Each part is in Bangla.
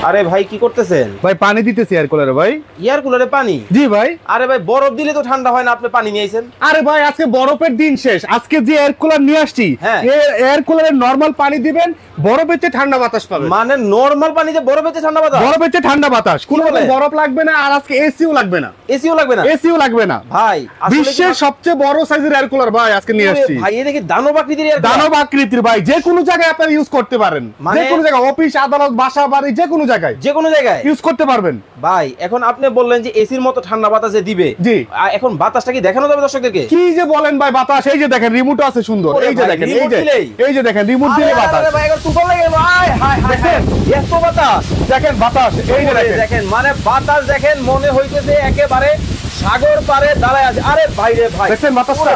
আরে ভাই কি করতেছেন? ভাই পানি দিতেছি এয়ার কুলারে ভাই। এয়ার কুলারে পানি? জি ভাই। আরে ভাই বরফ দিলে তো ঠান্ডা হয় না, আপনি পানি নিয়ে আইছেন? আরে ভাই আজকে বরফের দিন শেষ, আজকে যে এয়ার কুলার নিয়ে আসছি এয়ার কুলারে নরমাল পানি দিবেন, বরফের চেয়ে ঠান্ডা বাতাস পাবেন। মানে নরমাল পানিতে বরফের চেয়ে ঠান্ডা বাতাস? বরফের চেয়ে ঠান্ডা বাতাস, কোনো রকম বরফ লাগবে না, আর আজকে এসিও লাগবে না। এসিও লাগবে না? এসিও লাগবে না ভাই। বিশ্বের সবচেয়ে বড় সাইজের এয়ার কুলার ভাই আজকে নিয়ে আসছি ভাই। এই দেখি দানব আকৃতির এয়ার কুলার। দানব আকৃতির ভাই, যে কোনো জায়গায় আপনি ইউজ করতে পারেন, যে কোনো জায়গায়, অফিস আদালত বাসা বাড়ি যে কোনো জায়গায় ইউজ করতে পারবেন ভাই। এখন আপনি বললেন যে এসির মতো ঠান্ডা বাতাসে দিবে। জি। এখন বাতাসটা কি দেখানো যাবে দর্শকদেরকে? কি যে বলেন ভাই, বাতাস এই যে দেখেন, রিমোট আছে সুন্দর, এই যে দেখেন, এই যে দেখেন রিমোট দিলে বাতাস। আরে ভাই এখন তুফান লাগে ভাই। হাই হাই দেখেন এত বাতাস, দেখেন বাতাস, এই যে দেখেন মানে বাতাস দেখেন, মনে হইতেছে একেবারে সাগর পারে দাঁড়ায় আছে। আরে ভাই রে ভাই দেখেন বাতাসটা।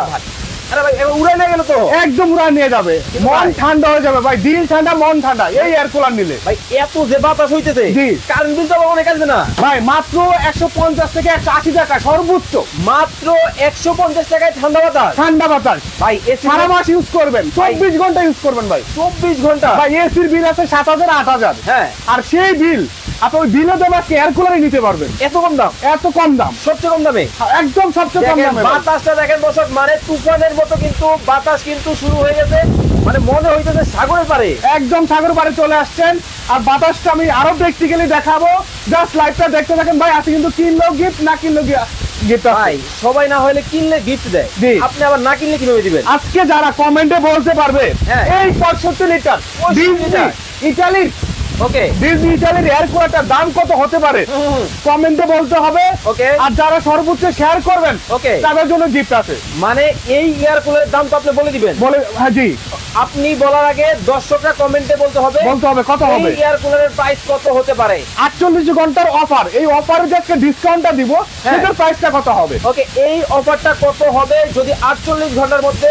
আরে ভাই উড়ে নিয়ে গেল তো, একদম উড়া নিয়ে যাবে, মন ঠান্ডা হয়ে যাবে ভাই, দিল ঠান্ডা মন ঠান্ডা এই এয়ার কুলার নিলে। ভাই এত যে বাতাস হইতেছে, কারেন্ট বিল তো অনেক আসবে না ভাই? মাত্র 150 থেকে 180 টাকা সর্বোচ্চ, মাত্র 150 টাকায় ঠান্ডা বাতাস। ঠান্ডা বাতাস ভাই এসি সারা মাস ইউজ করবেন, 24 ঘন্টা ইউজ করবেন ভাই, 24 ঘন্টা। ভাই এসির বিল আছে 7000 8000। হ্যাঁ, আর সেই বিল আপনি ওই বিলে দেওয়া এয়ার কুলারে নিতে পারবেন। এত কম দাম? এত কম দাম, সবচেয়ে কম দামে, একদম সবচেয়ে কম দামে। বাতাসটা দেখেন দর্শক, মানে তুফানের মতো কিন্তু বাতাস কিন্তু শুরু হয়ে গেছে, মানে মনে হইতেছে সাগরের পারে, একদম সাগর পারে চলে আসছেন। আর বাতাসটা আমি আরো প্র্যাকটিক্যালি দেখাবো, জাস্ট লাইভটা দেখতে থাকেন ভাই। আজকে কিন্তু কিনলো গিফট, না কিনলো গিফট ভাই। সবাই না হলে কিনলে গিফট দেয়, আপনি আবার না কিনলে কিভাবে দিবেন? আজকে যারা কমেন্টে বলতে পারবে এই 65 লিটার ইটালির, ওকে, ডিজনি ইটালির এয়ার কুলারটার দাম কত হতে পারে কমেন্টে বলতে হবে। ওকে, আর যারা সর্বোচ্চ শেয়ার করবেন ওকে, তাদের জন্য গিফট আছে। মানে এই এয়ার কুলারের দাম তো আপনি বলে দিবেন? বলে, হ্যাঁ জি। আপনি বলার আগে দর্শকরা কমেন্টে বলতে হবে কত হবে, এই এয়ার কুলারের প্রাইস কত হতে পারে। 48 ঘন্টার অফার, এই অফারে যে আজকে ডিসকাউন্টটা দিব সেটার প্রাইসটা কত হবে? ওকে, এই অফারটা কত হবে যদি 48 ঘন্টার মধ্যে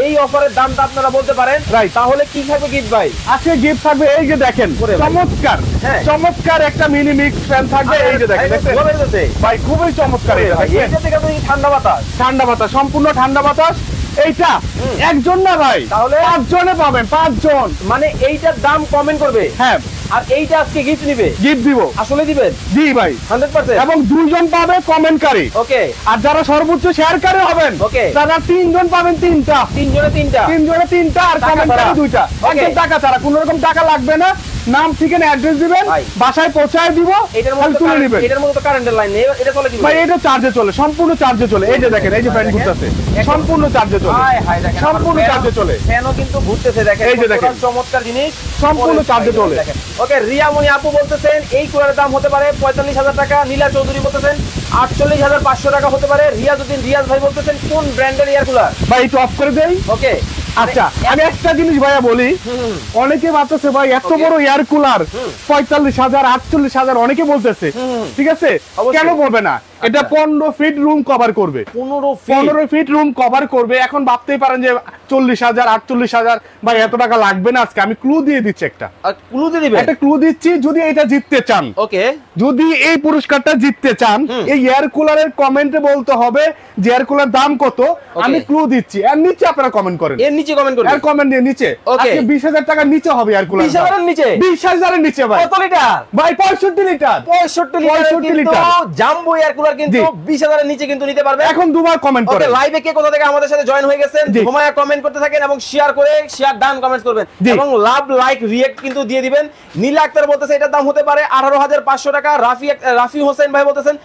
এই অফারের দামটা আপনারা বলতে পারেন, তাহলে কি থাকবে গিফট ভাই? আজকে গিফট থাকবে এই যে দেখেন, চমৎকার চমৎকার একটা মিনি মিক্স ফ্যান থাকবে, এই যে দেখেন ভাই, খুবই চমৎকার। ঠান্ডা বাতাস, ঠান্ডা বাতাস, সম্পূর্ণ ঠান্ডা বাতাস। এইটা একজন না ভাই, তাহলে 5 জনে পাবেন, 5 জন। মানে এইটার দাম কমেন্ট করবে, হ্যাঁ, আর এইটা আজকে গিফট নিবে, গিফট দিব। আসলে দিবেন? জি ভাই, 100%। এবং 2 জন পাবে কমেন্টকারী। ওকে, আর যারা সর্বোচ্চ শেয়ারকারী হবেন, ওকে, তারা 3 জন পাবেন, 3টা, 3 জনে 3টা, 3 জনে 3টা, আর কমেন্টকারী 2টা। একদম টাকা ছাড়া, কোনো রকম টাকা লাগবে না। নাম ঠিকানা অ্যাড্রেস দিবেন, বাসায় পৌঁছায় দিব, এটার মধ্যে তুলে নেবেন। এটার মধ্যে তো কারেন্টের লাইন নেই, এটা চলে কি ভাই? এটা চার্জে চলে, সম্পূর্ণ চার্জে চলে। এই যে দেখেন, এই যে ফ্যান ঘুরতেছে, সম্পূর্ণ চার্জে চলে, সম্পূর্ণ চার্জে চলে। ফ্যানও কিন্তু ঘুরতেছে, দেখেন, এই যে দেখেন, চমৎকার জিনিস, সম্পূর্ণ চার্জে চলে। ওকে, রিয়ামণি আপু বলতেছেন এই কুলারের দাম হতে পারে 45,000 টাকা। নীলা চৌধুরী বলতেছেন 48,500 টাকা হতে পারে। রিয়াজউদ্দিন রিয়াজ ভাই বলতেছেন কোন ব্র্যান্ডের এয়ার কুলার? ভাই একটু অফ করে দেই। ওকে, আচ্ছা আমি একটা জিনিস ভাইয়া বলি, অনেকে ভাবতেছে ভাই এত বড় এয়ার কুলার 45,000 48,000 অনেকে বলতেছে, ঠিক আছে, কেন বলবে না? এটা 15 ফিট রুম কভার করবে, 15 ফিট রুম কভার করবে। এখন ভাবতেই পারেন যে 40,000 48,000 ভাই এত টাকা লাগবে না। আজকে আমি ক্লু দিয়ে দিচ্ছি, একটা ক্লু দিয়ে দিবেন? একটা ক্লু দিচ্ছি, যদি এটা জিততে চান, ওকে, যদি এই পুরস্কারটা জিততে চান, এই এয়ার কুলারের কমেন্টে বলতে হবে যে এয়ার কুলার দাম কত। আমি ক্লু দিচ্ছি, এর নিচে আপনারা কমেন্ট করেন, এর নিচে কমেন্ট করবেন, এর কমেন্ট দিয়ে নিচে। আজকে 20,000 টাকার নিচে হবে এয়ার কুলার। 20,000 এর নিচে? 20,000 এর নিচে ভাই। কত লিটার ভাই? 65 litre. 65 litre jumbo air cooler কিন্তু 20,000 এর নিচে কিন্তু নিতে পারবে। এখন দুবার কমেন্ট করেন। ওকে, লাইভে কে কোথা থেকে আমাদের সাথে জয়েন হয়ে গেছেন ঘুমায়া কমেন্ট করতে থাকেন এবং শেয়ার করে শেয়ার ডান কমেন্টস করবেন এবং লাভ লাইক রিঅ্যাক্ট কিন্তু দিয়ে দিবেন। নীলা আক্তার বলতেছে এটার দাম হতে পারে 18,500 টাকা। রাফি হোসেন ভাই বলতেছেন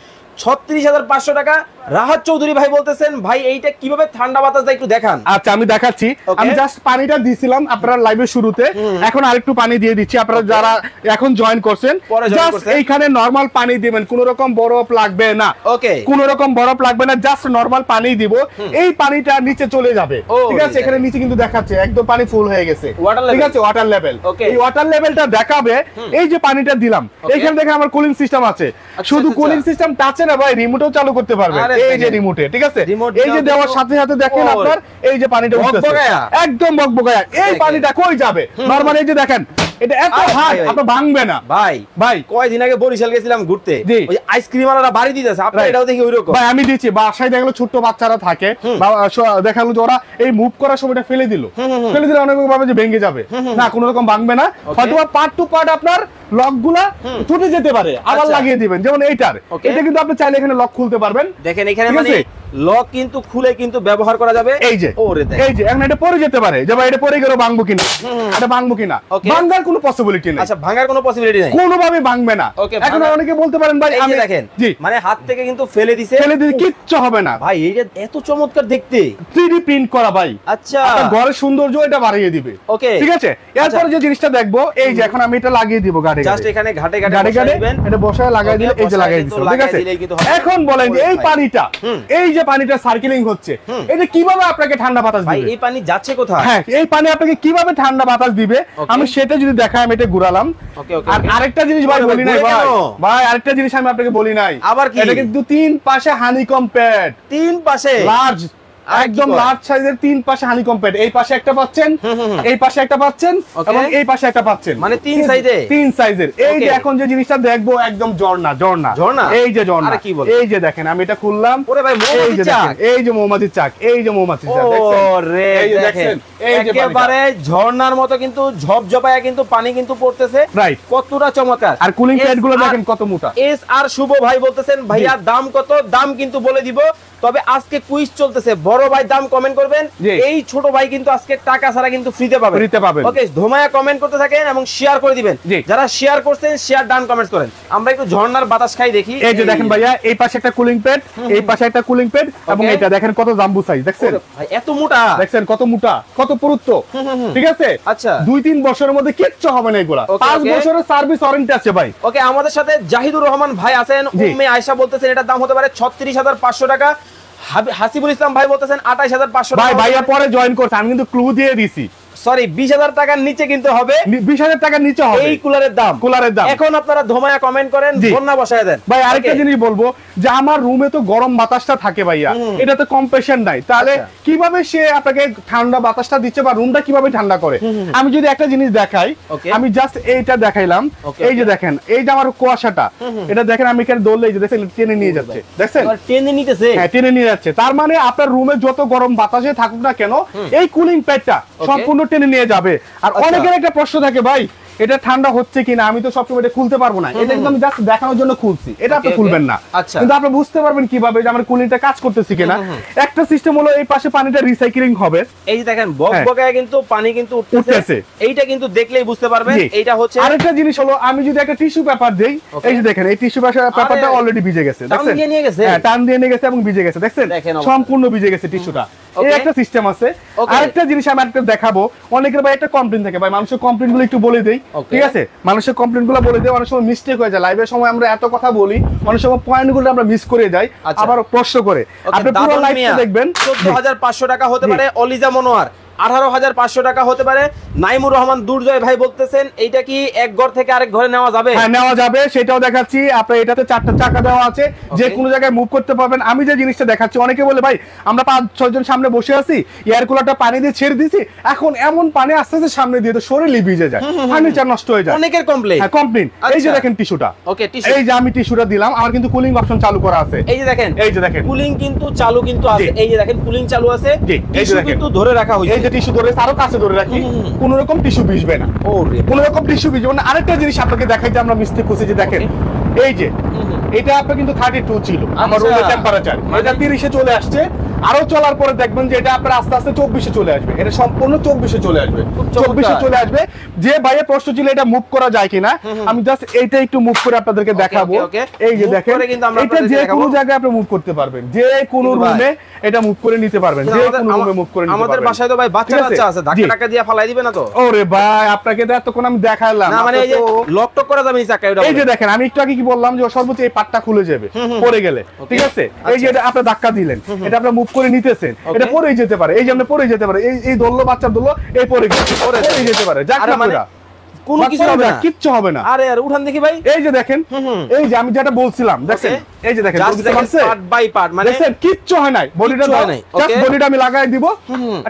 36,500 টাকা। রাহাত চৌধুরী ভাই বলতেছেন ভাই এইটা কিভাবে ঠান্ডা বাতাস দেয় একটু দেখান। আচ্ছা আমি দেখাচ্ছি। আমি জাস্ট পানিটা দিছিলাম আপনারা লাইভের শুরুতে, এখন আরেকটু পানি দিয়ে দিচ্ছি। আপনারা যারা এখন জয়েন করছেন জাস্ট এইখানে নরমাল পানি দিবেন, কোনো রকম বরফ লাগবে না। ওকে, কোনো রকম বরফ লাগবে না, জাস্ট নরমাল পানি দিব। এই পানিটা নিচে চলে যাবে, ঠিক আছে? এখানে নিচে কিন্তু দেখাচ্ছে একদম পানি ফুল হয়ে গেছে, ঠিক আছে? ওয়াটার লেভেল, এই ওয়াটার লেভেলটা দেখাবে। এই যে পানিটা দিলাম, এইখানে দেখেন আমার কুলিং সিস্টেম আছে। শুধু কুলিং সিস্টেম টাচে না ভাই, রিমোটও চালু করতে পারবেন। এই যে রিমোটে, ঠিক আছে? এই যে দেওয়ার সাথে সাথে দেখেন আপনার এই যে পানিটা উঠতেছে, একদম বকবকায়া। এই পানিটা কই যাবে? নরমাল এই যে দেখেন এটা এত হার্ড, আপনি ভাঙবে না ভাই। ভাই কয়দিন আগে বরিশাল গেছিলাম ঘুরতে, ওই আইসক্রিম ওয়ালারা বাড়ি দিতেছে, আপনারা এটাও দেখি ওইরকম। ভাই আমি দিচ্ছি, বাসায় দেখলো ছোট বাচ্চারা থাকে, দেখালো যে ওরা এই মুভ করার সময়টা ফেলে দিল, অনেক ভাবে যে ভেঙে যাবে না, কোনো রকম ভাঙবে না। হয়তো পার্ট টু পার্ট আপনার লকগুলা টুটে যেতে পারে, আবার লাগিয়ে দিবেন। যেমন এইটার, এটা কিন্তু আপনি চাইলে এখানে লক খুলতে পারবেন। দেখেন এখানে মানে লক কিন্তু খুলে কিন্তু ব্যবহার করা যাবে। এই যে এই যে এখন এটা পড়ে যেতে পারে, যে ভাই এটা পড়ে গেল ভাঙবো কিনা, এটা ভাঙবো কিনা, ভাঙার কোনো পসিবিলিটি নেই। আচ্ছা, ভাঙার কোনো পসিবিলিটি নেই, কোনোভাবে ভাঙবে না। এখন অনেকে বলতে পারেন ভাই আমি দেখেন জি মানে হাত থেকে কিন্তু ফেলে দিছে, কিচ্ছু হবে না ভাই। এইটা এত চমৎকার দেখতে, 3D প্রিন্ট করা ভাই। আচ্ছা, আপনার ঘরের সৌন্দর্য এটা বাড়িয়ে দিবে। ওকে, ঠিক আছে। এরপর যে জিনিসটা দেখবো, এই যে এখন আমি এটা লাগিয়ে দিব গাড়ি, জাস্ট এখানে ঘাটে ঘাটে দিবেন, এটা বসায় লাগাই দিলে এই যে লাগাই দিছো। ঠিক আছে, এখন বলেন যে এই পানিটা, এই যে পানিটা সার্কেলিং হচ্ছে, এটা কিভাবে আপনাকে ঠান্ডা বাতাস দিবে? ভাই এই পানি যাচ্ছে কোথায়? হ্যাঁ, এই পানি আপনাকে কিভাবে ঠান্ডা বাতাস দিবে আমি সেটা যদি দেখাই, আমি এটা ঘুরালাম। আর আরেকটা জিনিস ভাই বলি নাই ভাই, আরেকটা জিনিস আমি আপনাকে বলি নাই। আবার কি? এটা কিন্তু তিন পাশে হানিকম প্যাড, তিন পাশে লার্জ, একদম লার্জ সাইজের, তিন পাশে হানিকম প্যাড। এই পাশে একটা পাচ্ছেন, এই পাশে একটা পাচ্ছেন, এবং এই পাশে একটা পাচ্ছেন, মানে তিন সাইজের। এই যে এখন যে জিনিসটা দেখবো একদম ঝর্ণা, এই যে ঝর্ণা, এই যে দেখেন আমি এটা খুললাম, ওরে ভাই মৌমাছির চাক, এই যে মৌমাছির চাক, এই যে মৌমাছির চাক, ওরে দেখেন একেবারে ঝর্ণার মতো কিন্তু ঝপঝপায়া কিন্তু পানি কিন্তু পড়তেছে। রাইট, কতটা চমৎকার। আর কুলিং প্যাড গুলো দেখেন কত মোটা। এস আর শুভ ভাই বলতেছেন ভাইয়া দাম কত? দাম কিন্তু বলে দিব, তবে আজকে কুইজ চলতেছে। বড় ভাই দাম কমেন্ট করবেন, এই ছোট ভাই কিন্তু আজকে টাকা ছাড়া কিন্তু ফ্রিতে পাবেন। ওকে, ধোমায়া কমেন্ট করতে থাকেন এবং শেয়ার করে দিবেন। যারা শেয়ার করছেন শেয়ার ডান কমেন্ট করেন। আমরা একটু ঝর্ণার বাতাস খাই দেখি। এই যে দেখেন ভাইয়া, এই পাশে একটা কুলিং প্যাড, এই পাশে একটা কুলিং প্যাড, এবং এটা দেখেন কত জাম্বু সাইজ, দেখছেন ভাই এত মোটা, দেখছেন কত মোটা, কত পুরুত্ব। ঠিক আছে। আচ্ছা, 2-3 বছরের মধ্যে কিচ্ছু হবে না এগুলা। 5 বছরের সার্ভিস ওয়ারেন্টি আছে ভাই। ওকে, আমাদের সাথে জাহিদুর রহমান ভাই আছেন। উম্মে আয়েশা বলতেছেন এটার দাম হতে পারে 36,500 টাকা। হাসিবুল ইসলাম ভাই বলতেছেন 28,500 টাকা। ভাই ভাইয়া পরে জয়েন করছে, আমি কিন্তু ক্লু দিয়ে দিছি। সরি, 20,000 টাকার নিচে কিন্তু হবে, 20,000 টাকার নিচে হবে এই কুলারের দাম। এখন আপনারা ধোমায়া কমেন্ট করেন, বন্যা বসায় দেন। ভাই আরেকটা জিনিস বলবো, যে আমার রুমে তো গরম বাতাসটা থাকে ভাইয়া, এটা তো কম্প্রেশন নাই, তাহলে কিভাবে সে আপনাকে ঠান্ডা বাতাসটা দিচ্ছে বা রুমটা কিভাবে ঠান্ডা করে? আমি যদি একটা জিনিস দেখাই, আমি জাস্ট এইটা দেখাইলাম, এই যে দেখেন এই যে আমার কুয়াশাটা, এটা দেখেন আমি এখানে দৌড়লে এই যে দেখেন টেনে নিয়ে যাচ্ছে, দেখছেন টেনে নিতেছে। হ্যাঁ, টেনে নিয়ে যাচ্ছে। তার মানে আপনার রুমে যত গরম বাতাসে থাকুক না কেন, এই কুলিং প্যাডটা সম্পূর্ণ টেনে নিয়ে যাবে। আর অনেকের একটা প্রশ্ন থাকে, ভাই এটা ঠান্ডা হচ্ছে কিনা, আমি তো সবসময় এটা খুলতে পারবো না, এটা কিন্তু আমি জাস্ট দেখানোর জন্য খুলছি, এটা আপনি খুলবেন না। কিন্তু আপনি বুঝতে পারবেন কিভাবে যে আমার কুলিংটা কাজ করতেছে কিনা। একটা সিস্টেম হলো এই পাশে পানিটা রিসাইক্লিং হবে, এই যে দেখেন বকবকায় কিন্তু পানি কিন্তু উঠতেছে, এইটা কিন্তু দেখলেই বুঝতে পারবেন। এইটা হচ্ছে আরেকটা জিনিস হলো, আমি যদি একটা টিস্যু পেপার দেই, এই যে দেখেন এই টিস্যু পেপারটা অলরেডি ভিজে গেছে, দেখছেন টান দিয়ে নিয়ে গেছে, হ্যাঁ টান দিয়ে নিয়ে গেছে এবং ভিজে গেছে, দেখছেন সম্পূর্ণ ভিজে গেছে টিস্যুটা। এই একটা সিস্টেম আছে। আরেকটা জিনিস আমি একটা দেখাবো, অনেকের ভাই একটা কমপ্লেইন থাকে, ভাই মানুষের কমপ্লেইন গুলো একটু বলে দেই। ঠিক আছে, মানুষের কমপ্লেইন গুলো বলে দেই, অনেক সময় মিস্টেক হয়ে যায়, লাইভের সময় আমরা এত কথা বলি, অনেক সময় পয়েন্ট গুলো আমরা মিস করে যাই, আবার প্রশ্ন করে। আপনি পুরো লাইভটা দেখবেন। 14,500 টাকা হতে পারে। অলিজা মনোয়ার 18,500 টাকা হতে পারে। নাইমুর রহমান দুর্জয় ভাই বলতেছেন এইটা কি এক ঘর থেকে আরেক ঘরে নেওয়া যাবে? হ্যাঁ, নেওয়া যাবে, সেটাও দেখাচ্ছি। আপনার এটাতে 4টা চাকা দেওয়া আছে, যে কোনো জায়গায় মুভ করতে পারবেন। আমি যে জিনিসটা দেখাচ্ছি, অনেকে বলে ভাই আমরা 5-6 জন সামনে বসে আছি, এয়ার কুলারটা পানি দিয়ে ছেড়ে দিছি, এখন এমন পানি আসতে আসতে সামনে দিয়ে তো শরীরই ভিজে যায়, ফার্নিচার নষ্ট হয়ে যায়। অনেকের কমপ্লেইন। হ্যাঁ, কমপ্লেইন। এই যে দেখেন টিস্যুটা, ওকে টিস্যু, এই যে আমি টিস্যুটা দিলাম, আমার কিন্তু কুলিং অপশন চালু করা আছে। এই যে দেখেন, এই যে দেখেন কুলিং কিন্তু চালু কিন্তু আছে, এই যে দেখেন কুলিং চালু আছে, টিস্যু কিন্তু ধরে রাখা হয়েছে, এই যে টিস্যু ধরে আরো কাছে ধরে রাখি, কোন রকম টিস্যু ভিজবে না, কোন রকম টিস্যু ভিজবে না। আরেকটা জিনিস আপনাকে দেখাইতে আমরা মিস্টেক করছি, যে দেখেন এই যে এটা আপনার কিন্তু 32 ছিল আমার রুমের টেম্পারেচার, এটা 30 এ চলে আসছে। আরো চলার পরে দেখবেন যে এটা আপনার আস্তে আস্তে 24 এ চলে আসবে, এটা সম্পূর্ণ 24 এ চলে আসবে, 24 এ চলে আসবে। যে ভাইয়ের প্রশ্ন ছিল এটা মুভ করা যায় কিনা, আমি জাস্ট এইটা একটু মুভ করে আপনাদেরকে দেখাবো। এই যে দেখেন, এটা যে কোনো জায়গায় আপনি মুভ করতে পারবেন, যে কোনো রুমে এটা মুভ করে নিতে পারবেন, যে কোনো রুমে মুভ করে নিতে পারবেন। আমাদের বাসায় তো ভাই বাচ্চা বাচ্চা আছে, ধাক্কা টাকা দিয়ে ফালাই দিবে না তো? ওরে ভাই, আপনাকে তো এতক্ষণ আমি দেখাইলাম না, মানে এই যে লক টক করা যাবে না চাকা। এই যে দেখেন, আমি একটু আগে কি বললাম, যে সর্বোচ্চ এই পাটটা খুলে যাবে পড়ে গেলে, ঠিক আছে? এই যে এটা আপনি ধাক্কা দিলেন, এটা আপনি মুভ করে নিতেছেন, এটা পড়েই যেতে পারে, এই যে আপনি পড়ে যেতে পারে, এই দললো বাচ্চা দললো এই পড়ে গেছে, পড়ে যেতে পারে, যাক না কোনো কিছু হবে না, কিচ্ছু হবে না। আরে আরে উঠান দেখি ভাই, এই যে দেখেন, এই যে আমি যেটা বলছিলাম, দেখেন এই যে দেখেন পার্ট বাই পার্ট, মানে দেখেন কিচ্ছু হয় নাই, বডিটা দাও, জাস্ট বডিটা আমি লাগাই দিব,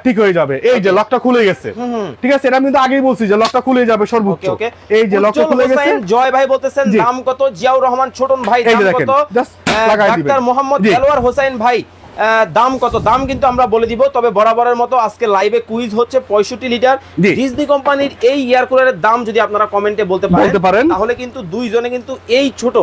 ঠিক হয়ে যাবে। এই যে লকটা খুলে গেছে, ঠিক আছে, এটা আমি তো আগেই বলছি যে লকটা খুলে যাবে সর্বোচ্চ। এই যে লকটা খুলে গেছে। জয় ভাই বলতেছেন দাম কত? জিয়াউর রহমান ছোটন ভাই দাম কত? জাস্ট লাগাই দিবেন। ডাক্তার মোহাম্মদ দেলোয়ার হোসেন ভাই দাম কত, দাম কিন্তু আমরা বলে দিব। তবে বরাবরের মতো আজকে লাইভে কুইজ হচ্ছে 65 লিটার ডিজনি কোম্পানির এই এয়ার কুলারের দাম যদি আপনারা কমেন্টে বলতে পারেন তাহলে কিন্তু দুইজনে কিন্তু এই ছোট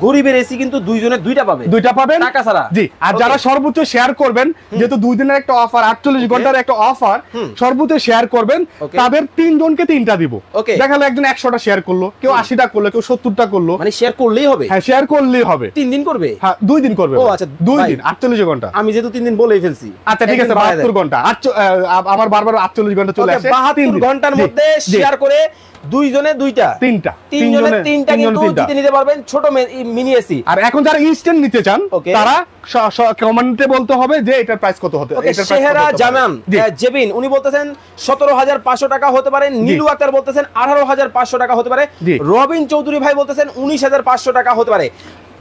গরিবের এসি কিন্তু দুইজনে দুইটা পাবেন টাকা ছাড়া। জি, আর যারা সর্বোচ্চ শেয়ার করবেন, যেহেতু 2 দিনের একটা অফার, 48 ঘন্টার একটা অফার, সর্বোচ্চ শেয়ার করবেন তাদের 3 জনকে 3টা দিব। দেখালো একজন 100টা শেয়ার করলো, কেউ 80টা করলো, কেউ 70টা করলো, মানে শেয়ার করলেই হবে। হ্যাঁ, শেয়ার করলেই হবে। 3 দিন করবে? হ্যাঁ, 2 দিন করবে। ও আচ্ছা, 2 দিন 48 ঘন্টা। আমি যেহেতু 3 দিন বলেই ফেলছি। আচ্ছা ঠিক আছে, 72 ঘন্টা। আমার বারবার 48 ঘন্টা চলে আসে। 72 ঘন্টার মধ্যে শেয়ার করে দুইজনে দুইটা, তিনজনে তিনটা কিন্তু জিতে নিতে পারবেন ছোট মিনি এসি। আর এখন যারা ইনস্ট্যান্ট নিতে চান তারা কমেন্টে বলতে হবে যে এটার প্রাইস কত হতে পারে। এটার সেহরা জামান জেবিন উনি বলতেছেন 17500 টাকা হতে পারে, নীলু আক্তার বলতেছেন 18500 টাকা হতে পারে, রবিন চৌধুরী ভাই বলতেছেন 19500 টাকা হতে পারে।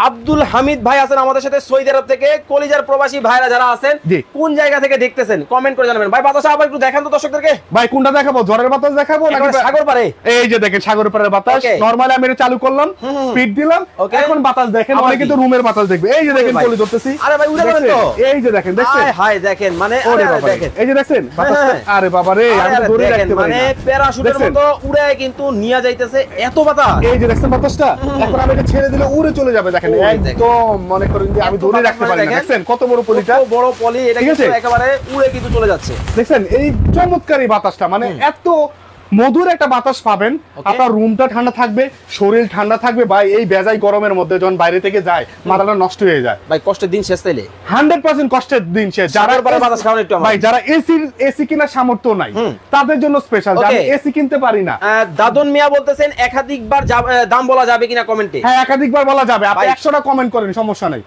আব্দুল হামিদ ভাই আছেন আমাদের সাথে সৌদি আরব থেকে। কলিজার প্রবাসী ভাইরা যারা আছেন কোন জায়গা থেকে দেখতেছেন কমেন্ট করে জানাবেন। ভাই বাতাস আবার একটু দেখান তো দর্শকদেরকে। ভাই কোনটা দেখাবো, ঝড়ের বাতাস দেখাবো নাকি সাগর পারে? এই যে দেখেন সাগর পাড়ের বাতাস। নরমালি আমি এটা চালু করলাম, স্পিড দিলাম, এখন বাতাস দেখেন। অনেকে কিন্তু রুমের বাতাস দেখবে। এই যে দেখেন কলি ধরতেছি। আরে ভাই উড়ে গেল তো। এই যে দেখেন, দেখছেন? হাই দেখেন, মানে আরে দেখেন, এই যে দেখছেন বাতাসটা। আরে বাবা রে, আমি তো ধরে রাখতে পারি না। মানে প্যারাশুটের মতো উড়ে কিন্তু নিয়ে যাইতেছে এত বাতাস। এই যে দেখছেন বাতাসটা, এখন আমি এটা ছেড়ে দিলে উড়ে চলে যাবে। দেখেন একদম মনে করেন যে আমি ধরে রাখতে পারি না। দেখছেন কত বড় পলিটা, কত বড় পলি, এটা কিন্তু একেবারে উড়ে কিন্তু চলে যাচ্ছে। দেখছেন এই চমৎকার এই বাতাসটা, মানে এত মধুর একটা বাতাস পাবেন। আপনার রুমটা ঠান্ডা থাকবে, শরীর ঠান্ডা থাকবে। ভাই এই বেজাই গরমের মধ্যে যখন বাইরে থেকে যায় মাথাটা নষ্ট হয়ে যায়। ভাই কষ্টের দিন শেষ তাইলে 100% কষ্টের দিন শেষ। যারা বাতাস খাওয়ানো একটু ভাই যারা এসি কিনা সামর্থ্য নাই তাদের জন্য স্পেশাল, যারা এসি কিনতে পারি না। দাদন মিয়া বলতেছেন একাধিকবার দাম বলা যাবে কিনা কমেন্টে? হ্যাঁ, একাধিকবার বলা যাবে। আপনি 100টা কমেন্ট করেন, সমস্যা নাই।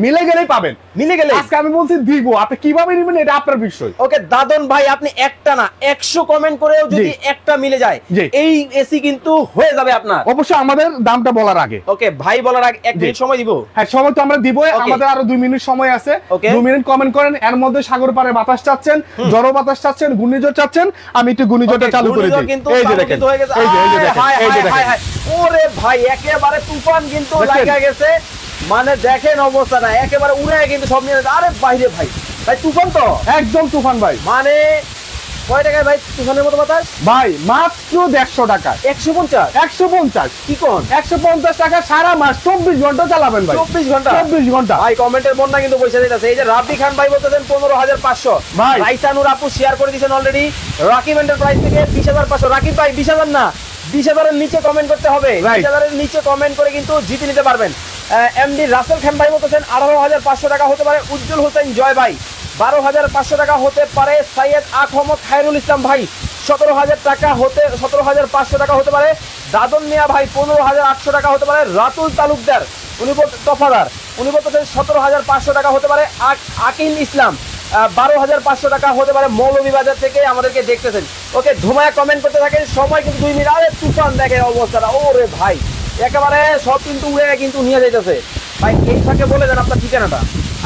মিলে গেলেই পাবেন। মিলে গেলে আজকে আমি বলছি দিব, আপনি কিভাবে নেবেন এটা আপনার বিষয়। ওকে দাদন ভাই, আপনি একটা না 100 কমেন্ট করেও যদি একটা মিলে যায় এই এসি কিন্তু হয়ে যাবে আপনার। অবশ্যই আমাদের দামটা বলার আগে, ওকে ভাই বলার আগে 1 মিনিট সময় দিব। হ্যাঁ, সময় তো আমরা দিবই। আমাদের আরো 2 মিনিট সময় আছে। 2 মিনিট কমেন্ট করেন। এর মধ্যে সাগর পারে বাতাস চাচ্ছেন, ঝড়ো বাতাস চাচ্ছেন, ঘূর্ণিঝড় চাচ্ছেন, আমি একটু ঘূর্ণিঝড়টা চালু করে দিই। এই যে দেখেন, এই যে দেখেন, এই যে দেখেন। ওরে ভাই একেবারে তুফান কিন্তু লাগা গেছে। মানে দেখেন অবস্থাটা একেবারে উড়ে কিন্তু সব নিয়ে। আরে বাইরে ভাই, ভাই তুফান তো একদম তুফান ভাই। মানে কয় টাকায় ভাই তুফানের মতো বাতাস? ভাই মাত্র 150 টাকা। 150 কি কোন 150 টাকা সারা মাস 24 ঘন্টা চালাবেন ভাই। 24 ঘন্টা ভাই কমেন্টের বন্যা কিন্তু পয়সা দিতেছে। এই যে রাব্বি খান ভাই বলতেছেন 15500। ভাই রাইসানুর আপু শেয়ার করে দিয়েছেন অলরেডি। রাকিব এন্টারপ্রাইজ থেকে 20500। রাকিব ভাই 20000 না, 20000 এর নিচে কমেন্ট করতে হবে। 20000 এর নিচে কমেন্ট করে কিন্তু জিতে নিতে পারবেন। এমডি রাসেল খান ভাই বলতেছেন 18500 টাকা হতে পারে। উজ্জ্বল হোসেন জয় ভাই 12500 টাকা হতে পারে। সৈয়দ আহমদ খায়রুল ইসলাম ভাই 17000 টাকা হতে 17500 টাকা হতে পারে। দাদন মিয়া ভাই 15800 টাকা হতে পারে। রাতুল তালুকদার উনি তফাদার উনি বলতেছেন 17500 টাকা হতে পারে। আকিল ইসলাম 12500 টাকা হতে পারে। মৌলভীবাজার থেকে আমাদেরকে দেখতেছেন। ওকে ধুমায়া কমেন্ট করতে থাকেন, সময় কিন্তু 2 মিনিট। আরে তুফান দেখেন অবস্থাটা, ওরে ভাই একেবারে সব কিন্তু উড়ে কিন্তু নিয়ে যাইতেছে। ভাই এই ফাঁকে বলে দেন আপনার ঠিকানাটা।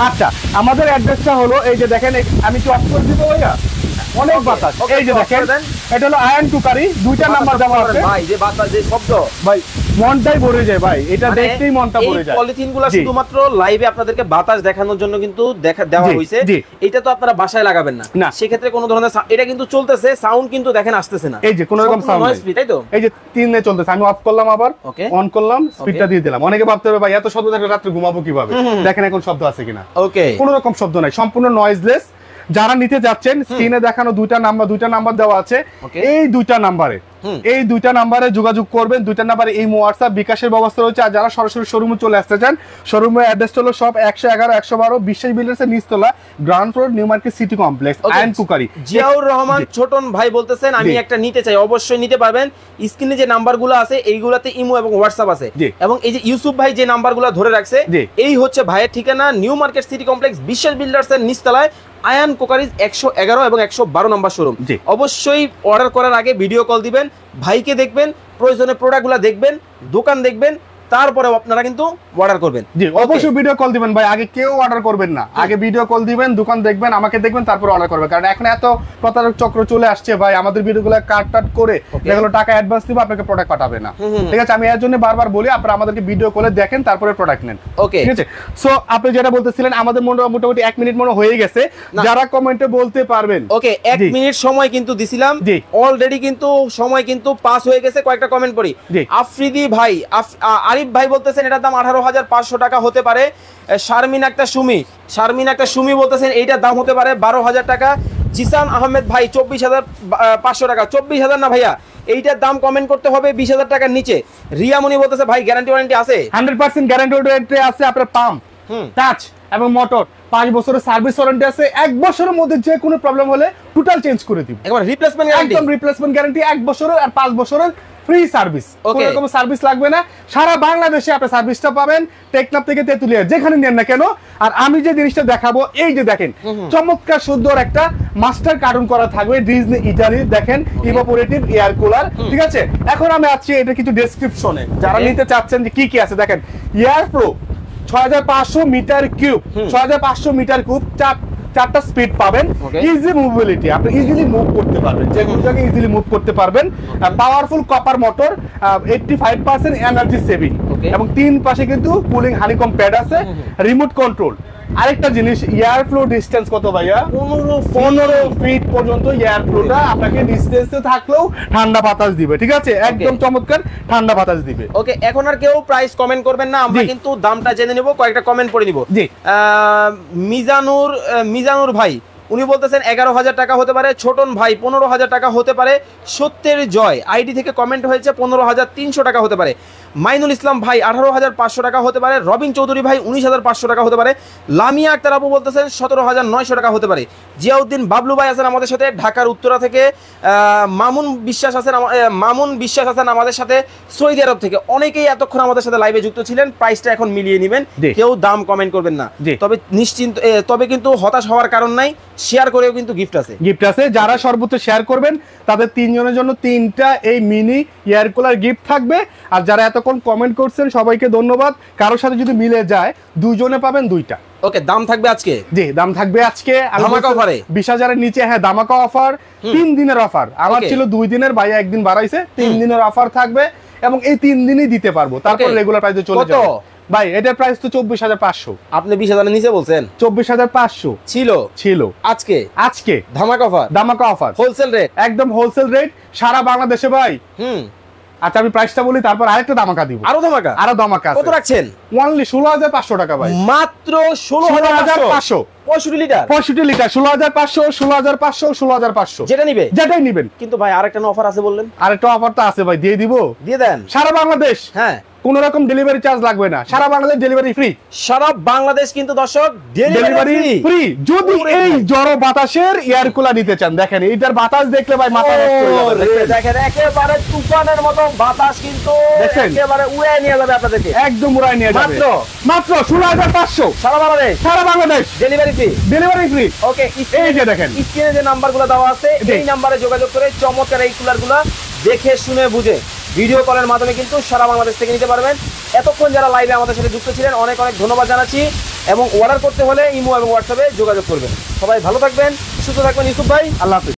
আচ্ছা, আমাদের অ্যাড্রেসটা হলো এই যে দেখেন, আমি কি অফ করে দিব ভাইয়া? অনেক বাতাস। এই যে দেখেন, এটা হলো আয়ন কুকারি, 2টা নাম্বার দেওয়া আছে। ভাই যে বাতাস, যে শব্দ, ভাই মনটাই ভরে যায় ভাই, এটা দেখতেই মনটা ভরে যায়। এই পলিথিনগুলো শুধুমাত্র লাইভে আপনাদেরকে বাতাস দেখানোর জন্য কিন্তু দেওয়া হইছে। এটা তো আপনারা বাসায় লাগাবেন না, সেক্ষেত্রে কোনো ধরনের এটা কিন্তু চলতেছে, সাউন্ড কিন্তু দেখেন আসতেছে না। এই যে কোনো রকম সাউন্ড নাই, তাই তো? এই যে 3 এ চলতেছে। আমি অফ করলাম, আবার অন করলাম, স্পিডটা দিয়ে দিলাম। অনেকে ভাবতে হবে ভাই এত শব্দ থাকলে রাতে ঘুমাবো কিভাবে? দেখেন এখন শব্দ আছে কিনা। ওকে, কোনো রকম শব্দ নাই, সম্পূর্ণ নয়েজলেস। যারা নিতে যাচ্ছেন স্ক্রিনে দেখানো 2টা নাম্বার দেওয়া আছে। এই 2টা নাম্বারে যোগাযোগ করবেন। 2টা নাম্বারে এই হোয়াটসঅ্যাপ বিকাশের ব্যবস্থা রয়েছে। আর যারা সরাসরি শোরুমে চলে আসতে চান, শোরুমের অ্যাড্রেস হলো সব 111 112 বিশ্বাস বিল্ডার্সের নিচতলা, ground floor, New Market City Complex, Ayan Cookery. Ziaur Rahman Chhoton ভাই বলতেছেন আমি একটা নিতে চাই। অবশ্যই নিতে পারবেন। স্ক্রিনে যে নাম্বারগুলো আছে এইগুলাতে ইমো এবং হোয়াটসঅ্যাপ আছে। এবং এই যে ইউসুফ ভাই যে নাম্বারগুলো ধরে রাখছে, এই হচ্ছে ভাইয়ের ঠিকানা, নিউ মার্কেট সিটি কমপ্লেক্স, বিশ্বাস বিল্ডার্সের নিচতলায়, আয়ান কোকারিজ 111 এবং 112 নম্বর শোরুম। অবশ্যই অর্ডার করার আগে ভিডিও কল দিবেন, ভাইকে দেখবেন, প্রয়োজনে প্রোডাক্টগুলো দেখবেন, দোকান দেখবেন, তারপরে আপনারা কিন্তু অর্ডার করবেন। জি অবশ্যই ভিডিও কল দিবেন ভাই, আগে কেউ অর্ডার করবেন না, আগে ভিডিও কল দিবেন, দোকান দেখবেন, আমাকে দেখবেন, তারপর অর্ডার করবেন। কারণ এখন এত প্রতারক চক্র চলে আসছে ভাই, আমাদের ভিডিওগুলো কাট করে যেগুলো টাকা অ্যাডভান্স দিব আপনাকে প্রোডাক্ট পাঠাবে না। ঠিক আছে, আমি এর জন্য বারবার বলি আপনারা আমাদেরকে ভিডিও কলে দেখেন তারপরে প্রোডাক্ট নেন। ওকে ঠিক আছে, সো আপনি যেটা বলতেছিলেন আমাদের মোটামুটি 1 মিনিট মনে হয়ে গেছে, যারা কমেন্টে বলতে পারবেন। ওকে 1 মিনিট সময় কিন্তু দিছিলাম, অলরেডি কিন্তু সময় কিন্তু পাস হয়ে গেছে। কয়েকটা কমেন্ট পড়ি। আফ্রিদি ভাই, আরিফ ভাই বলতেছেন এটার দাম 18,500 টাকা হতে পারে। শারমিন আক্তার সুমি বলতেছেন এইটার দাম হতে পারে 12,000 টাকা। জিসান আহমেদ ভাই 24,500 টাকা। 24,000 না ভাইয়া, এইটার দাম কমেন্ট করতে হবে 20,000 টাকার নিচে। রিয়ামনি বলতেছে ভাই গ্যারান্টি ওয়ারেন্টি আছে? 100% গ্যারান্টি ওয়ারেন্টি আছে। আপনার পাম্প, টাচ এবং মোটর 5 বছরের সার্ভিস ওয়ারেন্টি আছে। 1 বছরের মধ্যে যে কোনো প্রবলেম হলে টোটাল চেঞ্জ করে দিব। একবার রিপ্লেসমেন্ট গ্যারান্টি, একদম রিপ্লেসমেন্ট গ্যারান্টি 1 বছরের আর 5 বছরের ফ্রি সার্ভিস। কোনো রকম সার্ভিস লাগবে না, সারা বাংলাদেশে আপনি সার্ভিসটা পাবেন। টেকনাফ থেকে তেতুলিয়া যেখানে নেন না কেন। আর আমি যে জিনিসটা দেখাবো, এই যে দেখেন চমৎকার সুন্দর একটা মাস্টার কার্টুন করা থাকবে ডিজনি ইটালি, দেখেন ইভাপোরেটিভ এয়ার কুলার। ঠিক আছে, এখন আমি আছি এটা কিছু ডেসক্রিপশনে, যারা নিতে চাচ্ছেন যে কি কি আছে দেখেন। Air flow 6500 metre cube, 6500 metre cube, 4টা স্পিড পাবেন। ইজি মুভেবিলিটি, আপনি ইজিলি মুভ করতে পারবেন, যে কোনো জায়গায় ইজিলি মুভ করতে পারবেন। Powerful copper motor, 85% energy saving, এবং 3 পাশে কিন্তু কুলিং হানিকম প্যাড আছে, রিমোট কন্ট্রোল। আরেকটা জিনিস, এয়ার ফ্লো ডিসটেন্স কত ভাইয়া? 15 ফিট পর্যন্ত এয়ার ফ্লোটা আপনাকে ডিসটেন্সে থাকলেও ঠান্ডা বাতাস দিবে। ঠিক আছে, একদম চমৎকার ঠান্ডা বাতাস দিবে। ওকে, এখন আর কেউ প্রাইস কমেন্ট করবেন না, আমরা কিন্তু দামটা জেনে নেব। কয়েকটা কমেন্ট পড়ে নিব। জি, মিজানুর ভাই উনি বলতেছেন 11,000 টাকা হতে পারে। ছোটন ভাই 15,000 টাকা হতে পারে। সত্যের জয় আইডি থেকে কমেন্ট হয়েছে 15,300 টাকা হতে পারে। মাইনুল ইসলাম ভাই 18,500 টাকা হতে পারে। রবিন চৌধুরী ভাই 19,500 টাকা হতে পারে। লামিয়া আক্তার আপু বলতেছেন 17,900 টাকা হতে পারে। জিয়াউদ্দিন বাবলু ভাই আছেন আমাদের সাথে ঢাকার উত্তরা থেকে। মামুন বিশ্বাস আছেন আমাদের সাথে সৌদি আরব থেকে। অনেকেই এতক্ষণ আমাদের সাথে লাইভে যুক্ত ছিলেন। প্রাইসটা এখন মিলিয়ে নেবেন, কেউ দাম কমেন্ট করবেন না। তবে কিন্তু হতাশ হওয়ার কারণ নাই, শেয়ার করেও কিন্তু গিফট আছে। যারা সর্বোচ্চ শেয়ার করবেন তাদের 3 জনের জন্য 3টা এই মিনি এয়ার কুলার গিফট থাকবে। আর যারা এতক্ষণ কমেন্ট করছেন সবাইকে ধন্যবাদ। কারোর সাথে যদি মিলে যায় 2 জনে পাবেন 2টা। ওকে, দাম থাকবে আজকে? জি, দাম থাকবে আজকে ধামাকা অফারে 20,000 এর নিচে। হ্যাঁ, ধামাকা অফার, 3 দিনের অফার। আমার ছিল 2 দিনের, ভাইয়া 1 দিন বাড়াইছে, 3 দিনের অফার থাকবে এবং এই 3 দিনই দিতে পারবো। তারপর রেগুলার প্রাইসে চলে যাবে। ভাই এটার প্রাইস তো 24,500। আপনি 20,000 নিচে বলছেন? 24,500 ছিল আজকে ধামাকা অফার হোলসেল রেট, একদম হোলসেল রেট সারা বাংলাদেশে ভাই। আচ্ছা, আমি প্রাইসটা বলি, তারপর আরেকটা ধামাকা দিব। আরো ধামাকা কত রাখছেন? অনলি 16,500 টাকা ভাই, মাত্র 16,500। 65 লিটার 16,500, 16,500 যেটাই নিবেন। কিন্তু ভাই আরেকটা অফার আছে বললেন? আরেকটা অফার তো আছে ভাই, দিয়ে দেন। সারা বাংলাদেশ, হ্যাঁ, কোন রকম ডেলিভারি চার্জ লাগবে না। সারা বাংলাদেশ ডেলিভারি ফ্রি। সারা বাংলাদেশ কিন্তু দর্শক ডেলিভারি ফ্রি। যদি এই জড়ো বাতাসের এয়ার কুলার নিতে চান, দেখেন এইটার বাতাস দেখলে ভাই মাথা নষ্ট হয়ে যাবে। দেখেন একেবারে তুফানের মতো বাতাস, কিন্তু একেবারে উড়ায় নিয়ে যাবে আপনাদেরকে, একদম উড়ায় নিয়ে যাবে। মাত্র 16,500 সারা বাংলাদেশ ডেলিভারি ফ্রি। ওকে, এই যে দেখেন স্ক্রিনে যে নাম্বারগুলো দেওয়া আছে, এই নাম্বারে যোগাযোগ করে চমৎকার এই কুলারগুলো দেখে শুনে বুঝে ভিডিও কলের মাধ্যমে কিন্তু সারা বাংলাদেশ থেকে নিতে পারবেন। এতক্ষণ যারা লাইভে আমাদের সাথে যুক্ত ছিলেন অনেক ধন্যবাদ জানাচ্ছি। এবং অর্ডার করতে হলে ইমো এবং হোয়াটসঅ্যাপে যোগাযোগ করবেন। সবাই ভালো থাকবেন, সুস্থ থাকবেন। ইউসুফ ভাই, আল্লাহ হাফেজ।